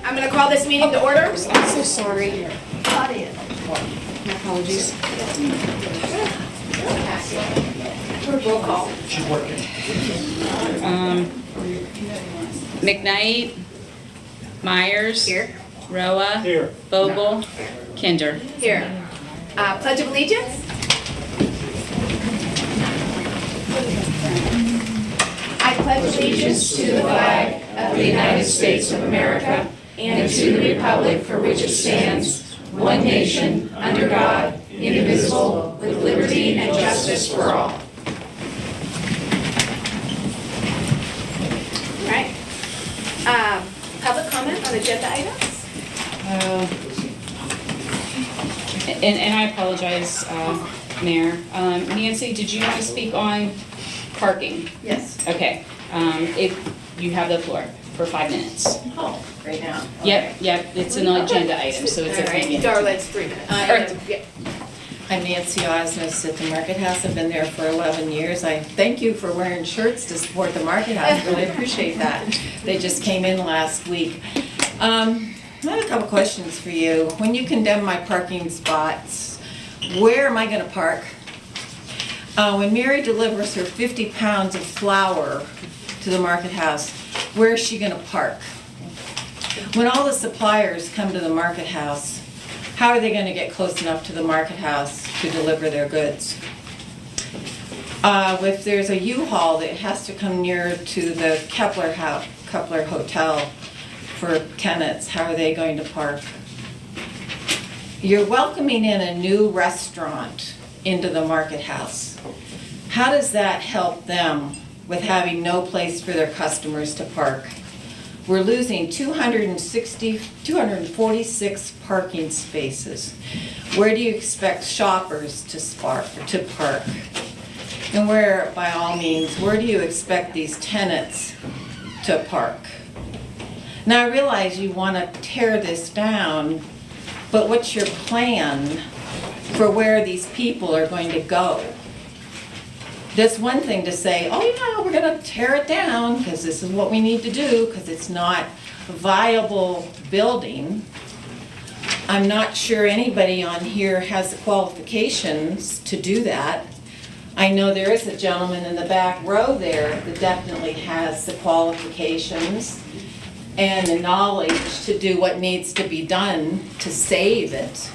I'm going to call this meeting to order. I'm so sorry. My apologies. Roll call. McKnight, Myers. Here. Roa. Here. Vogel. Kinder. Here. Pledge of Allegiance. I pledge allegiance to the flag of the United States of America and to the republic for which it stands, one nation, under God, indivisible, with liberty and justice for all. All right. Public comment on agenda items? And I apologize, Mayor. Nancy, did you want to speak on parking? Yes. Okay. If you have the floor for 5 minutes. Oh, right now. Yep, it's an agenda item, so it's a All right, 3 minute. Darla, it's 3 minutes. Yeah. I'm Nancy Osnes at the Market House. I've been there for 11 years. I thank you for wearing shirts to support the Market House. Really appreciate that. They just came in last week. I have a couple questions for you. When you condemn my parking spots, where am I going to park? When Mary delivers her 50 pounds of flour to the Market House, where is she going to park? When all the suppliers come to the Market House, how are they going to get close enough to the Market House to deliver their goods? If there's a U-Haul that has to come near to the Kepler Hotel for tenants, how are they going to park? You're welcoming in a new restaurant into the Market House. How does that help them with having no place for their customers to park? We're losing 246 parking spaces. Where do you expect shoppers to park? And where, by all means, where do you expect these tenants to park? Now, I realize you want to tear this down, but what's your plan for where these people are going to go? That's one thing to say, oh yeah, we're going to tear it down because this is what we need to do because it's not a viable building. I'm not sure anybody on here has the qualifications to do that. I know there is a gentleman in the back row there that definitely has the qualifications and the knowledge to do what needs to be done to save it.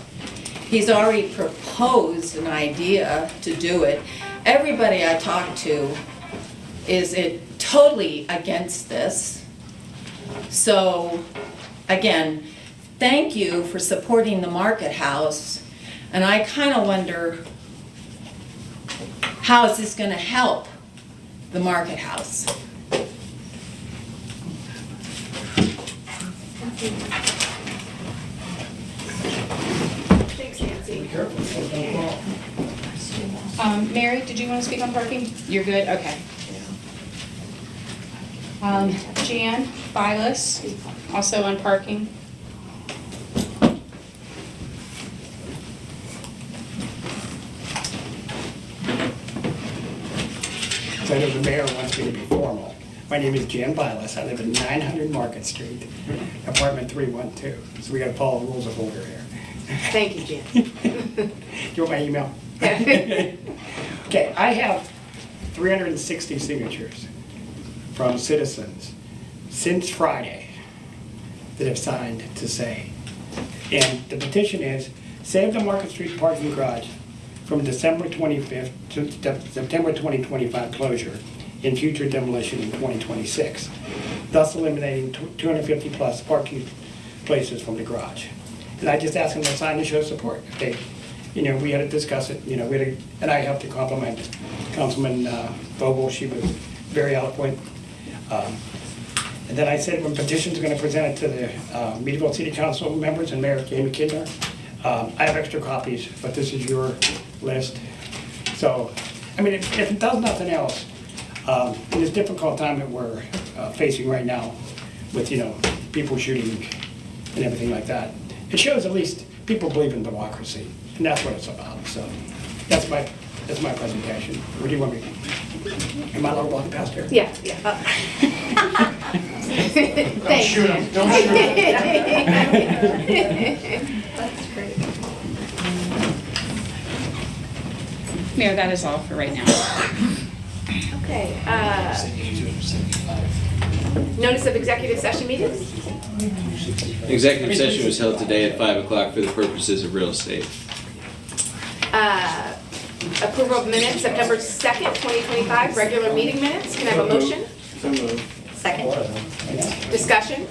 He's already proposed an idea to do it. Everybody I talk to is totally against this. So, again, thank you for supporting the Market House. And I kind of wonder, how is this going to help the Market House? Thanks, Nancy. Mary, did you want to speak on parking? You're good? Okay. Jan Bilas, also on parking. So I know the mayor wants me to be formal. My name is Jan Bilas. I live at 900 Market Street, apartment 312. So we got to follow the rules of order here. Thank you, Jan. Do you want my email? Okay, I have 360 signatures from citizens since Friday that have signed to say, and the petition is, save the Market Street parking garage from December 25th to September 2025 closure in future demolition in 2026, thus eliminating 250 plus parking places from the garage. And I just asked them to sign to show support. They, we had to discuss it, and I have to compliment Councilman Vogel. She was very eloquent. And then I said when petitions are going to present it to the Meadville City Council members and Mayor Jamie Kinder. I have extra copies, but this is your list. So, I mean, if it does nothing else, in this difficult time that we're facing right now with, people shooting and everything like that, it shows at least people believe in democracy, and that's what it's about. So that's my That's my presentation. What do you want me? Am I allowed to walk past here? Yeah. Thanks. Shoot him, don't shoot him. That's great. Mayor, that is all for right now. Okay, notice of executive session meetings? Executive session was held today at 5 o'clock for the purposes of real estate. Approval of minutes, September 2nd, 2025, regular meeting minutes. Can I have a motion? So moved. Second. Discussion?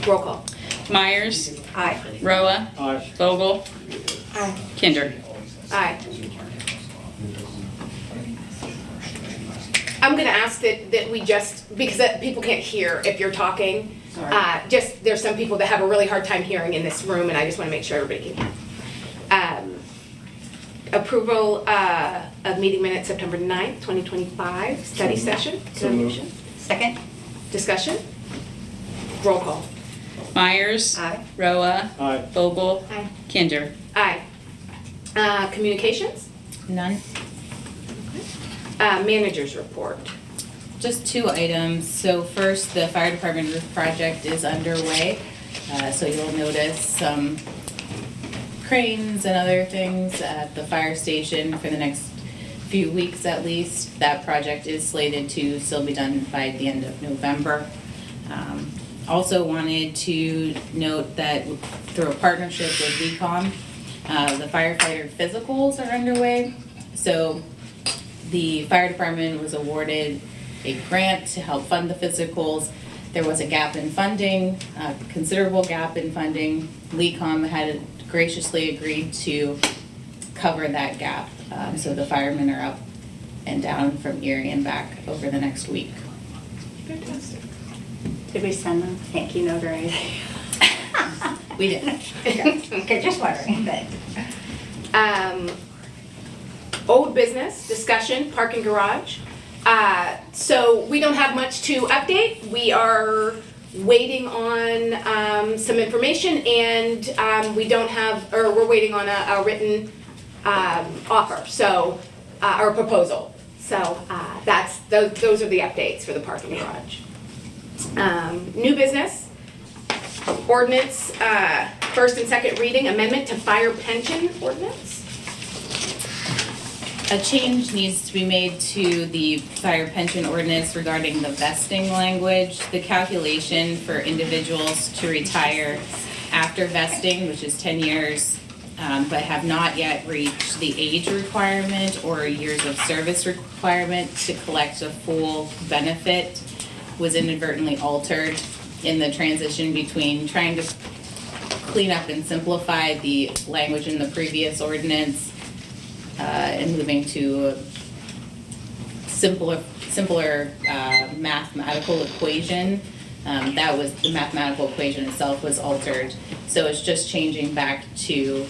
Roll call. Myers, Aye. Roa, Aye. Vogel, Aye. Kinder. Aye. I'm gonna ask that we just, because people can't hear if you're talking. There's some people that have a really hard time hearing in this room, and I just wanna make sure everybody can hear. Approval of meeting minutes, September 9th, 2025, study session. So moved. Second. Discussion? Roll call. Myers, Aye. Roa, Aye. Vogel, Aye. Kinder. Aye. Communications? None. Managers report. Just 2 items. So first, the fire department roof project is underway. So you'll notice some cranes and other things at the fire station for the next few weeks at least. That project is slated to still be done by the end of November. Also wanted to note that through a partnership with VCOM, the firefighter physicals are underway. So the fire department was awarded a grant to help fund the physicals. There was a gap in funding, a considerable gap in funding. VCOM had graciously agreed to cover that gap. So the firemen are up and down from Erie and back over the next week. Fantastic. Did we send them a thank you note or anything? We did. Okay, just wondering, but. Old business, discussion, parking garage. So we don't have much to update. We are waiting on some information, and we don't have, or we're waiting on a written offer, so, or proposal. So those are the updates for the parking garage. New business, ordinance, first and second reading, amendment to fire pension ordinance. A change needs to be made to the fire pension ordinance regarding the vesting language. The calculation for individuals to retire after vesting, which is 10 years, but have not yet reached the age requirement or years of service requirement to collect a full benefit, was inadvertently altered in the transition between trying to clean up and simplify the language in the previous ordinance and moving to a simpler mathematical equation. That was, the mathematical equation itself was altered. So it's just changing back to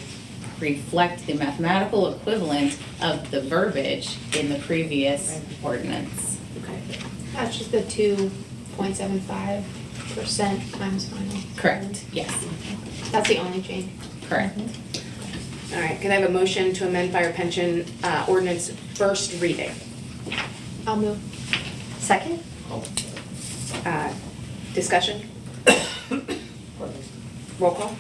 reflect the mathematical equivalent of the verbiage in the previous ordinance. Okay. That's just the 2.75% times final. Correct, yes, That's the only change. correct. All right, can I have a motion to amend fire pension ordinance first reading? I'll move. Second? Discussion? Roll call?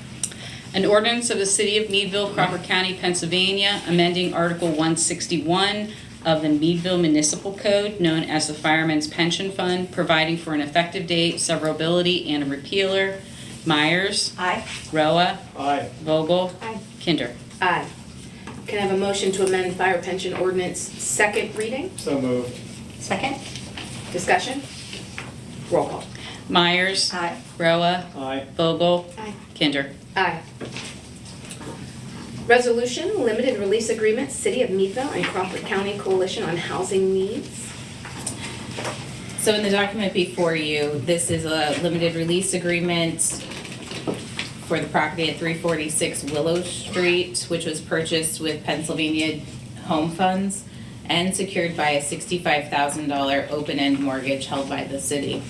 An ordinance of the City of Meadville, Crawford County, Pennsylvania, amending Article 161 of the Meadville Municipal Code, known as the Fireman's Pension Fund, providing for an effective date, severability, and a repealer. Myers, Aye. Roa, Aye. Vogel, Aye. Kinder. Aye. Can I have a motion to amend fire pension ordinance second reading? So moved. Second? Discussion? Roll call? Myers, Aye. Roa, Aye. Vogel, Aye. Kinder. Aye. Resolution, limited release agreement, City of Meadville and Crawford County Coalition on Housing Needs. So in the document before you, this is a limited release agreement for the property at 346 Willow Street, which was purchased with Pennsylvania home funds and secured by a $65,000 open-end mortgage held by the city.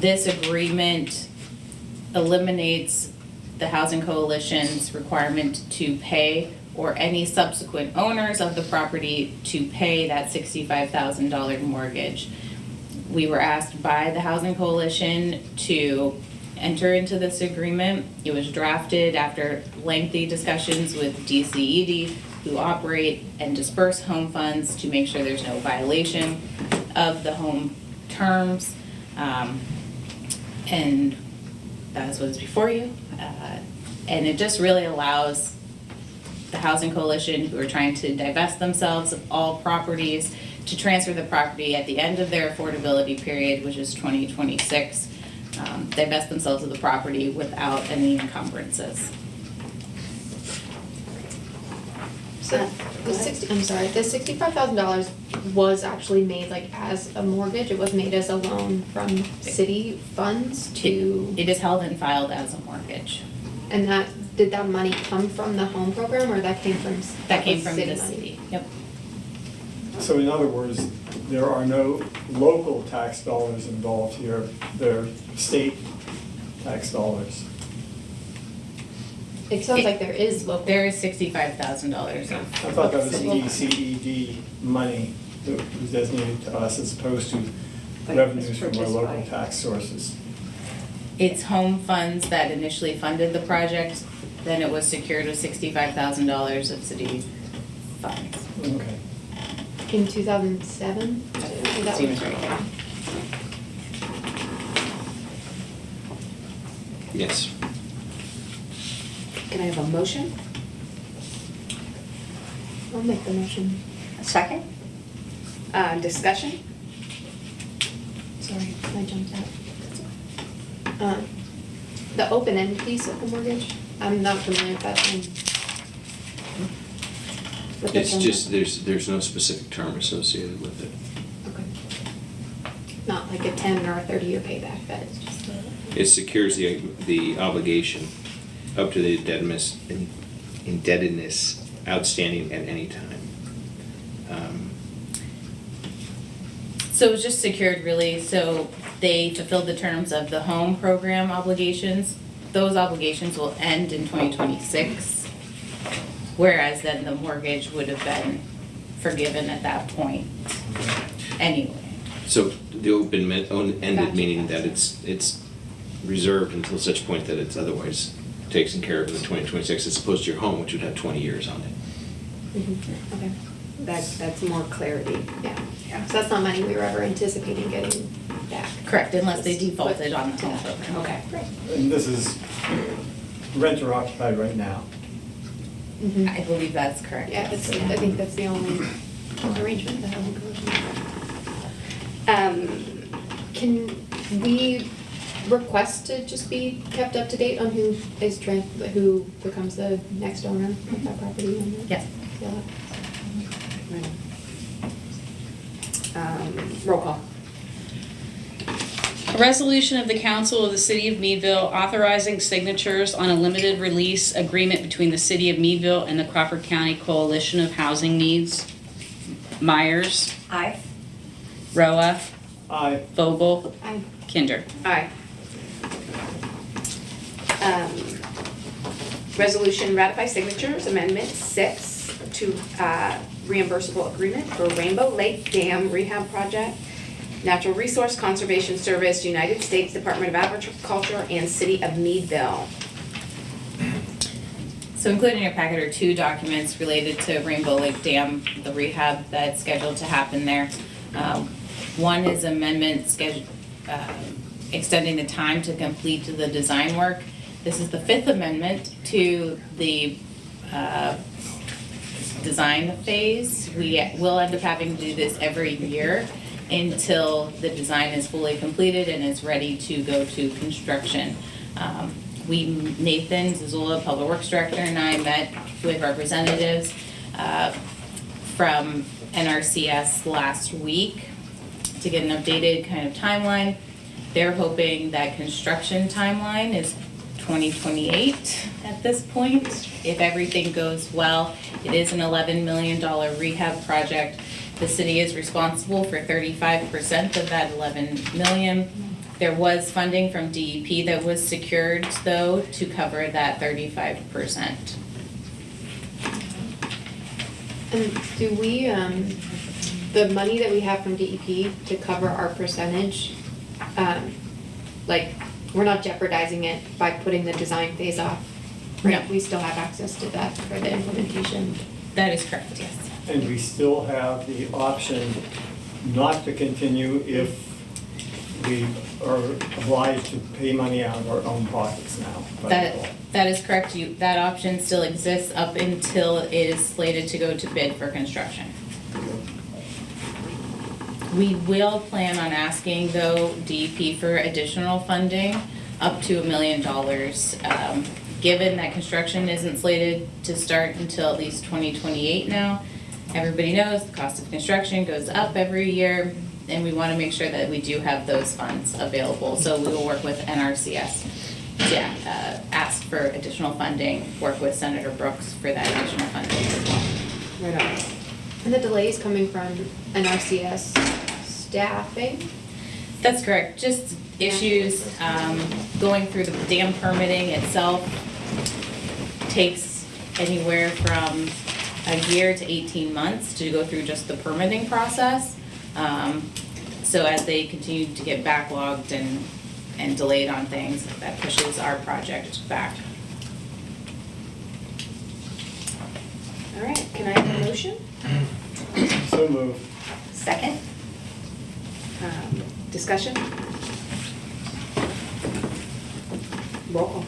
This agreement eliminates the Housing Coalition's requirement to pay, or any subsequent owners of the property to pay that $65,000 mortgage. We were asked by the Housing Coalition to enter into this agreement. It was drafted after lengthy discussions with DCED, who operate and disperse home funds, to make sure there's no violation of the home terms. And that's what's before you. And it just really allows the Housing Coalition, who are trying to divest themselves of all properties, to transfer the property at the end of their affordability period, which is 2026, divest themselves of the property without any encumbrances. So the $65,000 was actually made like as a mortgage. It was made as a loan from city funds to, It is held and filed as a mortgage. and did that money come from the home program or that came from? That came from the money? city. Yep. So in other words, there are no local tax dollars involved here, they're state tax dollars. It sounds like there is local. There is $65,000 I of thought that was city. DCED money that was designated to us as opposed to revenues from our local tax sources. It's home funds that initially funded the project, then it was secured with $65,000 of city funds. Okay. In 2007? Seems right, yeah. Yes. Can I have a motion? I'll make the motion. Second? Discussion? Sorry, I jumped out. The open-end piece of the mortgage, I'm not familiar with that one. With the It's term. just, there's no specific term associated with it. Okay. Not like a 10 or a 30-year payback, but it's just a. It secures the obligation up to the indebtedness outstanding at any time. So it was just secured really, so they fulfilled the terms of the home program obligations. Those obligations will end in 2026, whereas then the mortgage would have been forgiven at that point anyway. So the open-ended Gotcha. meaning that it's reserved until such point that it's otherwise taken care of in 2026, as opposed to your home, which would have 20 years on it. Okay, That's more clarity. yeah. So that's not money we were ever anticipating getting back. Correct, unless they Just defaulted on the home Yeah. program. Okay. And this is rent or occupied right now. Mhm. I believe that's correct. Yeah, yes. I think that's the only arrangement that Housing Coalition. Can we request to just be kept up to date on who becomes the next owner of that property? Yes. Yeah. Roll call. A resolution of the Council of the City of Meadville authorizing signatures on a limited release agreement between the City of Meadville and the Crawford County Coalition of Housing Needs. Myers, Aye. Roa, Aye. Vogel, I Kinder. Aye. Resolution ratify signatures, Amendment 6 to reimbursable agreement for Rainbow Lake Dam Rehab Project, Natural Resource Conservation Service, United States Department of Agriculture, and City of Meadville. So included in your packet are two documents related to Rainbow Lake Dam, the rehab that's scheduled to happen there. One is amendment extending the time to complete the design work. This is the fifth amendment to the design phase. We will end up having to do this every year until the design is fully completed and is ready to go to construction. Nathan Zazula, Public Works Director, and I met with representatives from NRCS last week to get an updated kind of timeline. They're hoping that construction timeline is 2028 at this point. If everything goes well, it is an $11 million rehab project. The city is responsible for 35% of that $11 million. There was funding from DEP that was secured, though, to cover that 35%. And do we, the money that we have from DEP to cover our percentage, like, we're not jeopardizing it by putting the design phase off? Right, No. we still have access to that for the implementation. That is correct, yes. And we still have the option not to continue if we are obliged to pay money out of our own pockets now. That is correct. That option still exists up until it is slated to go to bid for construction. We will plan on asking, though, DEP for additional funding, up to $1 million. Given that construction isn't slated to start until at least 2028 now, everybody knows the cost of construction goes up every year, and we want to make sure that we do have those funds available. So we will work with NRCS to ask for additional funding, work with Senator Brooks for that additional funding as well. Right on. And the delays coming from NRCS staffing? That's correct, just issues, going through the dam permitting itself takes anywhere from a year to 18 months to go through just the permitting process. So as they continue to get backlogged and delayed on things, that pushes our project back. All right, can I have a motion? So moved. Second? Discussion? Roll call.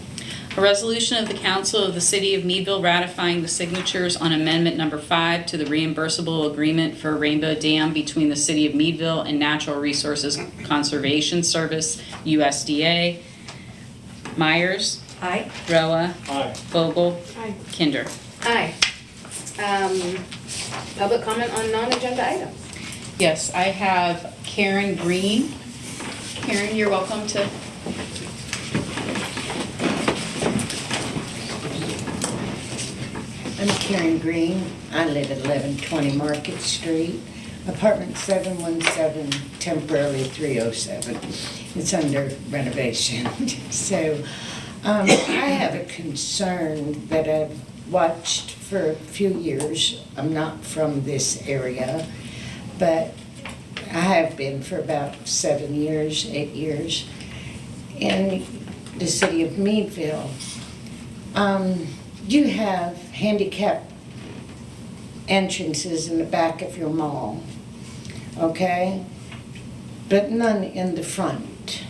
A resolution of the Council of the City of Meadville ratifying the signatures on Amendment Number 5 to the reimbursable agreement for Rainbow Dam between the City of Meadville and Natural Resources Conservation Service, USDA. Myers, Aye. Roa, Aye. Vogel, Aye. Kinder. Aye. Public comment on non-agenda items. Yes, I have Karen Green. Karen, you're welcome to. I'm Karen Green. I live at 1120 Market Street, apartment 717, temporarily 307. It's under renovation. So I have a concern that I've watched for a few years. I'm not from this area, but I have been for about 7 years, 8 years, in the city of Meadville. You have handicap entrances in the back of your mall, okay? But none in the front.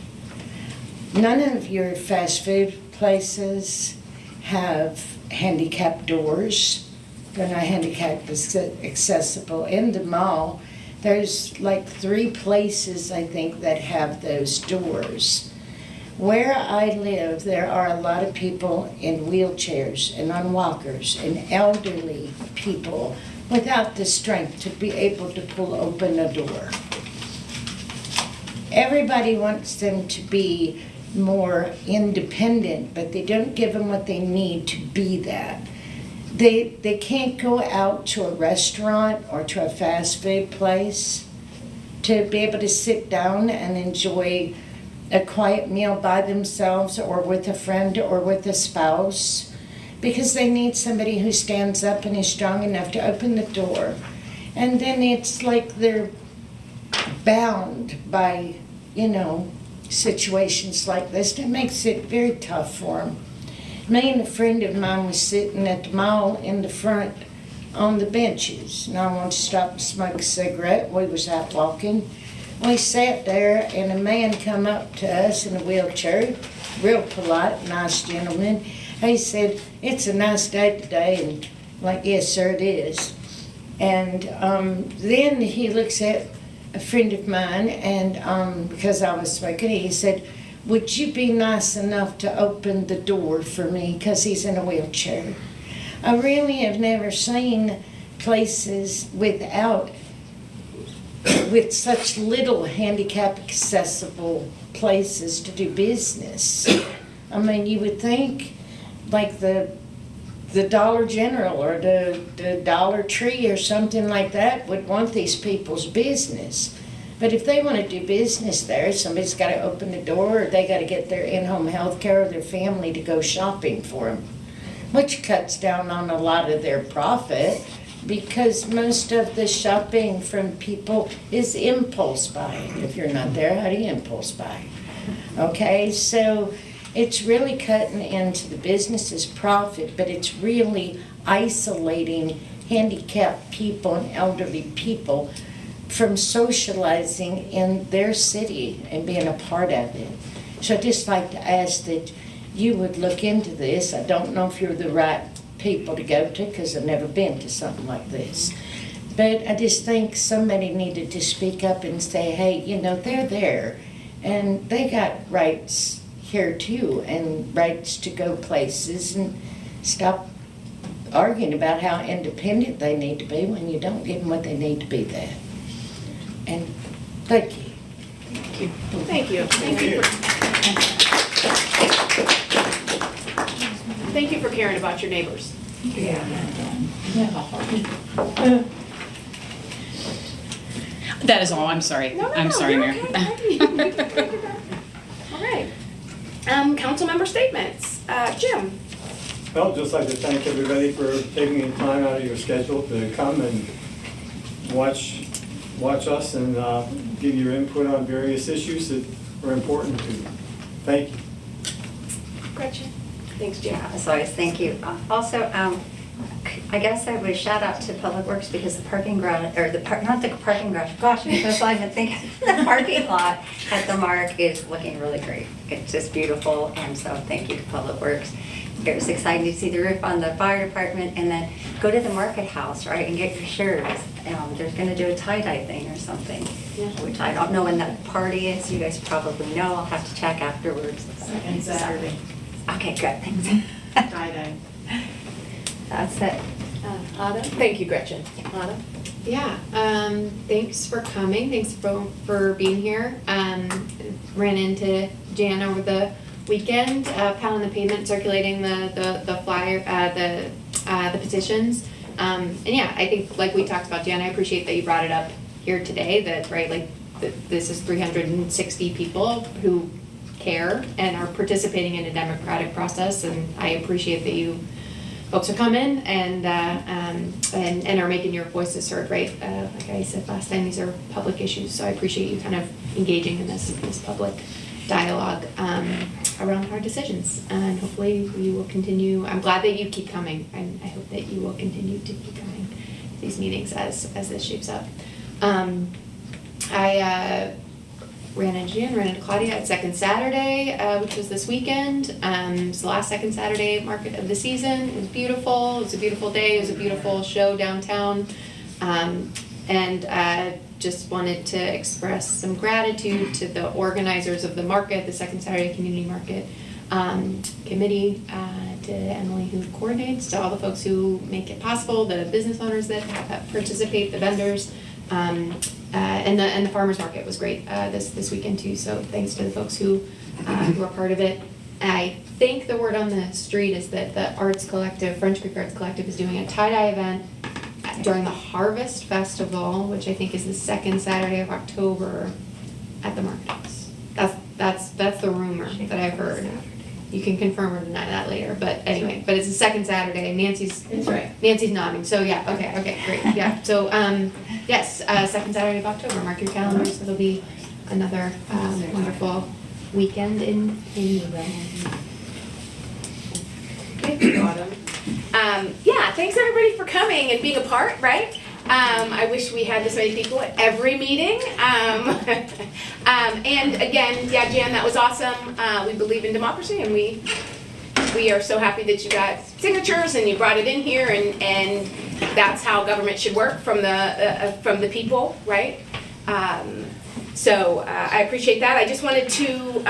None of your fast food places have handicap doors. They're not handicap accessible. In the mall, there's like 3 places, I think, that have those doors. Where I live, there are a lot of people in wheelchairs and on walkers and elderly people without the strength to be able to pull open a door. Everybody wants them to be more independent, but they don't give them what they need to be that. They can't go out to a restaurant or to a fast food place to be able to sit down and enjoy a quiet meal by themselves or with a friend or with a spouse, because they need somebody who stands up and is strong enough to open the door. And then it's like they're bound by, situations like this. That makes it very tough for them. Me and a friend of mine was sitting at the mall in the front on the benches, and I wanted to stop and smoke a cigarette. We was out walking. We sat there, and a man come up to us in a wheelchair, real polite, nice gentleman. He said, "It's a nice day today," and like, "Yes, sir, it is." And then he looks at a friend of mine, and because I was smoking, he said, "Would you be nice enough to open the door for me?" Because he's in a wheelchair. I really have never seen places with such little handicap accessible places to do business. I mean, you would think like the Dollar General or the Dollar Tree or something like that would want these people's business. But if they want to do business there, somebody's got to open the door, or they got to get their in-home health care or their family to go shopping for them, which cuts down on a lot of their profit, because most of the shopping from people is impulse buying. If you're not there, how do you impulse buy? Okay, so it's really cutting into the business's profit, but it's really isolating handicapped people and elderly people from socializing in their city and being a part of it. So I'd just like to ask that you would look into this. I don't know if you're the right people to go to, because I've never been to something like this. But I just think somebody needed to speak up and say, hey, you know, they're there, and they got rights here too, and rights to go places, and stop arguing about how independent they need to be when you don't give them what they need to be there. And thank you. Thank you. Thank you for caring about your neighbors. That is all, I'm sorry. No, I'm sorry, you're Mayor. okay. All right. Council member statements. Jim? Well, just like to thank everybody for taking the time out of your schedule to come and watch us and give your input on various issues that are important to you. Thank you. Gretchen? Thanks, Jim. As always, thank you. Also, I guess I would shout out to Public Works, because the parking garage, or not the parking garage, gosh, I'm so even thinking, the parking lot at the Mark is looking really great. It's just beautiful, and so thank you to Public Works. It was exciting to see the roof on the fire department, and then go to the market house, right, and get your shirts. They're gonna do a tie-dye thing or something, which I don't know when that party is. You guys probably know. I'll have to check afterwards. Second Saturday. Okay, good, thanks. Tie-dye. That's it. Autumn? Thank you, Gretchen. Autumn? Yeah, thanks for coming. Thanks for being here. Ran into Jan over the weekend, pounding the pavement, circulating the flyer, the petitions. And yeah, I think, like we talked about, Jan, I appreciate that you brought it up here today, that, right, like, this is 360 people who care and are participating in a democratic process, and I appreciate that you folks are coming and are making your voices heard, right? Like I said last time, these are public issues, so I appreciate you kind of engaging in this public dialogue around hard decisions, and hopefully you will continue. I'm glad that you keep coming, and I hope that you will continue to keep coming to these meetings as this shapes up. I ran into Claudia at Second Saturday, which was this weekend. It's the last Second Saturday market of the season. It was beautiful. It was a beautiful day. It was a beautiful show downtown. And just wanted to express some gratitude to the organizers of the market, the Second Saturday Community Market Committee, to Emily who coordinates, to all the folks who make it possible, the business owners that participate, the vendors. And the farmers market was great this weekend too. So thanks to the folks who were part of it. I think the word on the street is that the Arts Collective, French Creek Arts Collective, is doing a tie-dye event during the Harvest Festival, which I think is the second Saturday of October at the marketplace. That's the rumor that I've heard. You can confirm or deny that later, but anyway, but it's the second Saturday. Nancy's nodding. So yeah, okay, great. Yeah. So yes, second Saturday of October. Mark your calendars. It'll be another wonderful weekend in Meadville. Thank you, Autumn. Yeah, thanks everybody for coming and being a part, right? I wish we had this many people at every meeting. And again, yeah, Jan, that was awesome. We believe in democracy, and we are so happy that you got signatures and you brought it in here, and that's how government should work, from the people, right? So I appreciate that. I just wanted to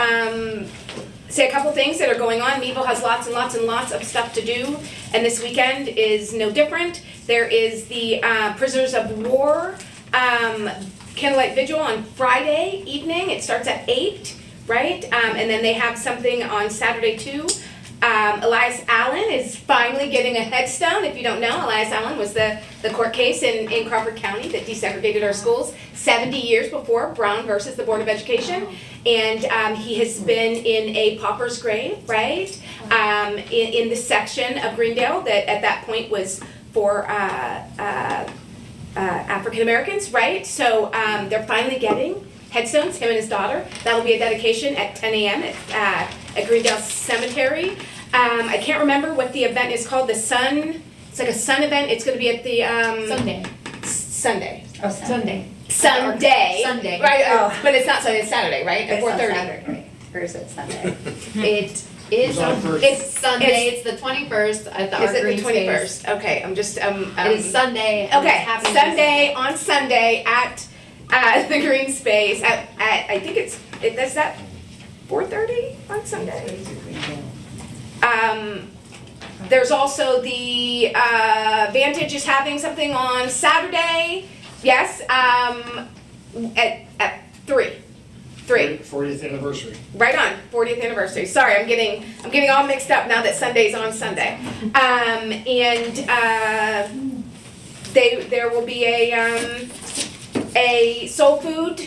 say a couple things that are going on. Meadville has lots and lots and lots of stuff to do, and this weekend is no different. There is the Prisoners of War Candlelight Vigil on Friday evening. It starts at 8, right? And then they have something on Saturday too. Elias Allen is finally getting a headstone. If you don't know, Elias Allen was the court case in Crawford County that desegregated our schools 70 years before Brown versus the Board of Education. And he has been in a pauper's grave, right? In the section of Greendale that at that point was for African Americans, right? So they're finally getting headstones, him and his daughter. That'll be a dedication at 10 a.m. at Greendale Cemetery. I can't remember what the event is called, it's like a sun event, it's gonna be at the, Sunday. Sunday. Oh, Sunday. Sunday. Right, Oh. but it's not Sunday, it's Saturday, right? At It's on 4:30. Saturday, or is it Sunday? It is, It's it's Sunday, it's the 21st at the Is Art it Green the Space. 21st? Okay, I'm just, It is Sunday. and it's Okay, happening Sunday, on Sunday at the Green Space, at I think is that 4:30 on Sunday? There's also the Vantage is having something on Saturday, yes, at 3. 40th anniversary. Right on, 40th anniversary. Sorry, I'm getting all mixed up now that Sunday's on Sunday. There will be a soul food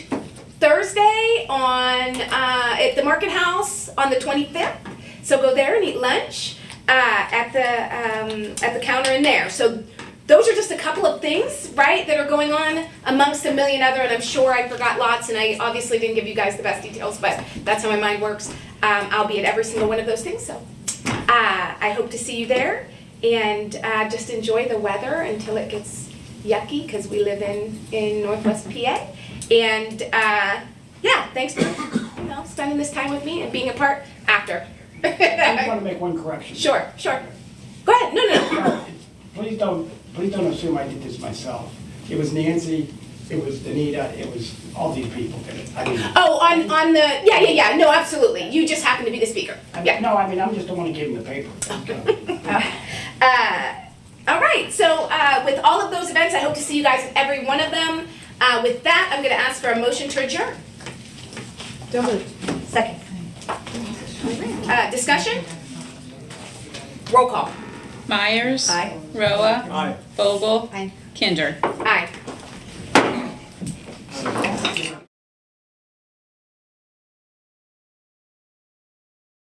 Thursday on at the Market House on the 25th. So go there and eat lunch at the counter in there. So those are just a couple of things, right, that are going on amongst a million other, and I'm sure I forgot lots, and I obviously didn't give you guys the best details, but that's how my mind works. I'll be at every single one of those things, so I hope to see you there, and just enjoy the weather until it gets yucky, because we live in Northwest PA, and yeah, thanks for spending this time with me and being a part after. I just want to make one correction. Sure. Go ahead, no. Please don't assume I did this myself. It was Nancy, it was Danita, it was all these people did it. I mean. Oh, on the, yeah, no, absolutely. You just happen to be the speaker. Yeah. No, I mean, I'm just the one to give him the paper. All right, so with all of those events, I hope to see you guys at every one of them. With that, I'm gonna ask for a motion to adjourn. Second. Discussion? Roll call. Myers. Aye. Roa. Aye. Vogel. Aye. Kinder. Aye.